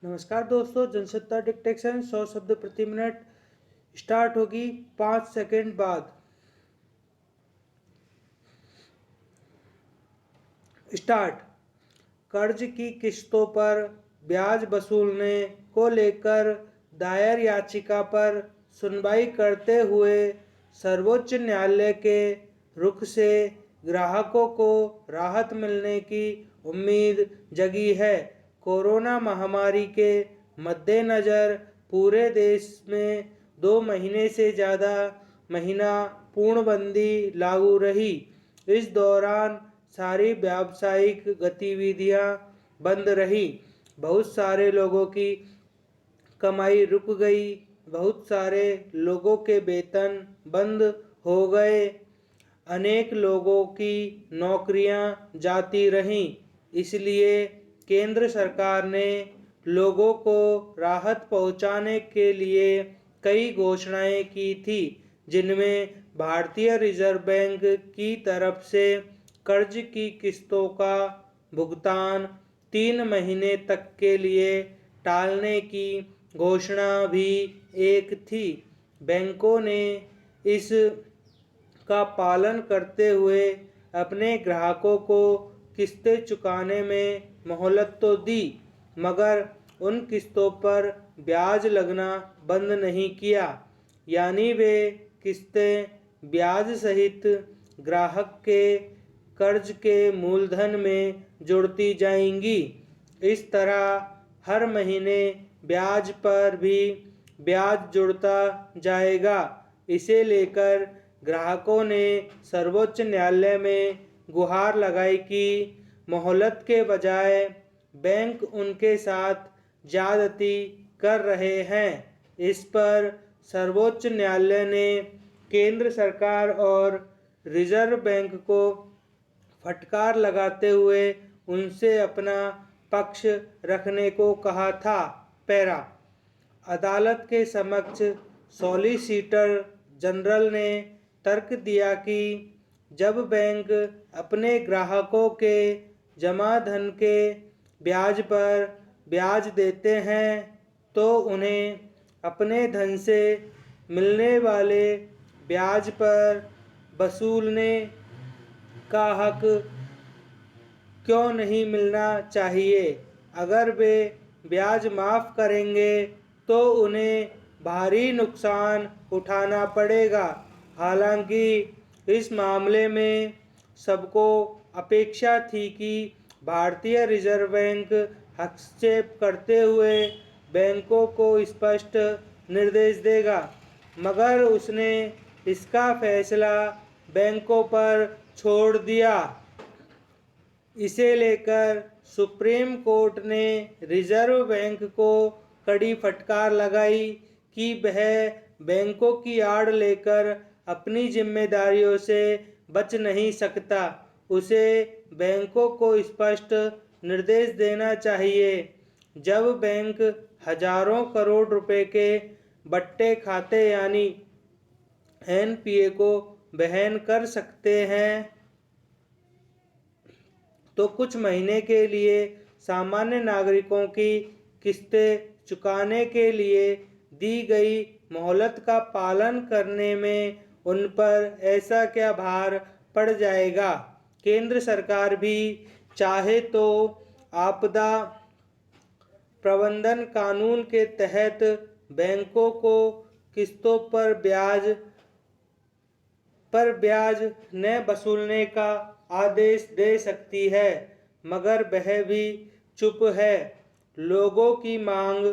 नमस्कार दोस्तों, जनसत्ता डिक्टेशन 100 शब्द प्रति मिनट स्टार्ट होगी 5 सेकंड बाद। स्टार्ट। कर्ज की किस्तों पर ब्याज वसूलने को लेकर दायर याचिका पर सुनवाई करते हुए सर्वोच्च न्यायालय के रुख से ग्राहकों को राहत मिलने की उम्मीद जगी है। कोरोना महामारी के मद्देनज़र पूरे देश में 2 महीने से ज़्यादा महीना पूर्णबंदी लागू रही। इस दौरान सारी व्यावसायिक गतिविधियां बंद रही। बहुत सारे लोगों की कमाई रुक गई। बहुत सारे लोगों के वेतन बंद हो गए। अनेक लोगों की नौकरियां जाती रहीं। इसलिए केंद्र सरकार ने लोगों को राहत पहुंचाने के लिए कई घोषणाएं की थी, जिनमें भारतीय रिजर्व बैंक की तरफ से कर्ज की किस्तों का भुगतान 3 महीने तक के लिए टालने की घोषणा भी एक थी। बैंकों ने इस का पालन करते हुए अपने ग्राहकों को किस्तें चुकाने में मोहलत तो दी, मगर उन किस्तों पर ब्याज लगना बंद नहीं किया। यानी वे किस्तें ब्याज सहित ग्राहक के कर्ज के मूलधन में जुड़ती जाएंगी। इस तरह हर महीने ब्याज पर भी ब्याज जुड़ता जाएगा। इसे लेकर ग्राहकों ने सर्वोच्च न्यायालय में गुहार लगाई कि मोहलत के बजाय बैंक उनके साथ ज्यादती कर रहे हैं। इस पर सर्वोच्च न्यायालय ने केंद्र सरकार और रिजर्व बैंक को फटकार लगाते हुए उनसे अपना पक्ष रखने को कहा था। पैरा। अदालत के समक्ष सॉलिसिटर जनरल ने तर्क दिया कि जब बैंक अपने ग्राहकों के जमा धन के ब्याज पर ब्याज देते हैं तो उन्हें अपने धन से मिलने वाले ब्याज पर वसूलने का हक क्यों नहीं मिलना चाहिए। अगर वे ब्याज माफ़ करेंगे तो उन्हें भारी नुकसान उठाना पड़ेगा। हालांकि इस मामले में सबको अपेक्षा थी कि भारतीय रिजर्व बैंक हस्तक्षेप करते हुए बैंकों को स्पष्ट निर्देश देगा, मगर उसने इसका फैसला बैंकों पर छोड़ दिया। इसे लेकर सुप्रीम कोर्ट ने रिजर्व बैंक को कड़ी फटकार लगाई कि वह बैंकों की आड़ लेकर अपनी जिम्मेदारियों से बच नहीं सकता। उसे बैंकों को स्पष्ट निर्देश देना चाहिए। जब बैंक हजारों करोड़ रुपए के बट्टे खाते यानी एनपीए को वहन कर सकते हैं, तो कुछ महीने के लिए सामान्य नागरिकों की किस्तें चुकाने के लिए दी गई मोहलत का पालन करने में उन पर ऐसा क्या भार पड़ जाएगा। केंद्र सरकार भी चाहे तो आपदा प्रबंधन कानून के तहत बैंकों को किस्तों पर ब्याज न वसूलने का आदेश दे सकती है, मगर वह भी चुप है। लोगों की मांग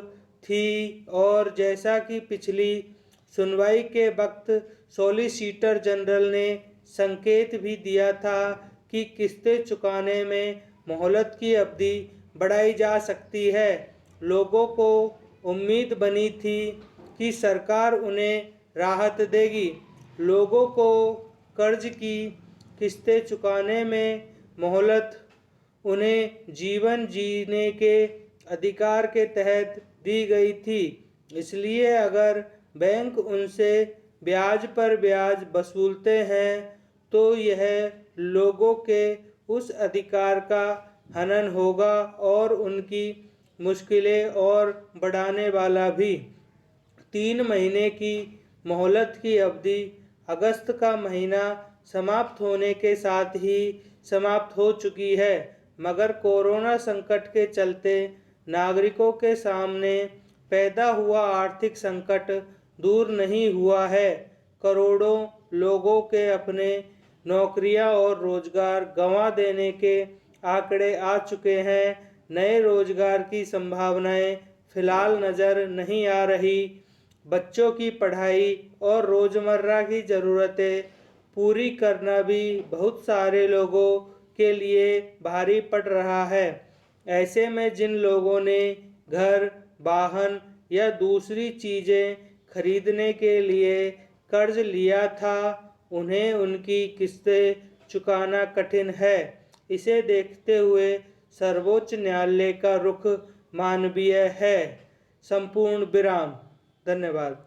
थी और जैसा कि पिछली सुनवाई के वक्त सॉलिसिटर जनरल ने संकेत भी दिया था कि किस्तें चुकाने में मोहलत की अवधि बढ़ाई जा सकती है। लोगों को उम्मीद बनी थी कि सरकार उन्हें राहत देगी। लोगों को कर्ज की किस्तें चुकाने में मोहलत उन्हें जीवन जीने के अधिकार के तहत दी गई थी। इसलिए अगर बैंक उनसे ब्याज पर ब्याज वसूलते हैं तो यह लोगों के उस अधिकार का हनन होगा और उनकी मुश्किलें और बढ़ाने वाला भी। 3 महीने की मोहलत की अवधि अगस्त का महीना समाप्त होने के साथ ही समाप्त हो चुकी है, मगर कोरोना संकट के चलते नागरिकों के सामने पैदा हुआ आर्थिक संकट दूर नहीं हुआ है। करोड़ों लोगों के अपने नौकरियां और रोजगार गंवा देने के आंकड़े आ चुके हैं। नए रोजगार की संभावनाएं फिलहाल नज़र नहीं आ रही। बच्चों की पढ़ाई और रोज़मर्रा की ज़रूरतें पूरी करना भी बहुत सारे लोगों के लिए भारी पड़ रहा है। ऐसे में जिन लोगों ने घर, वाहन या दूसरी चीज़ें खरीदने के लिए कर्ज लिया था, उन्हें उनकी किस्तें चुकाना कठिन है। इसे देखते हुए सर्वोच्च न्यायालय का रुख मानवीय है। संपूर्ण विराम। धन्यवाद।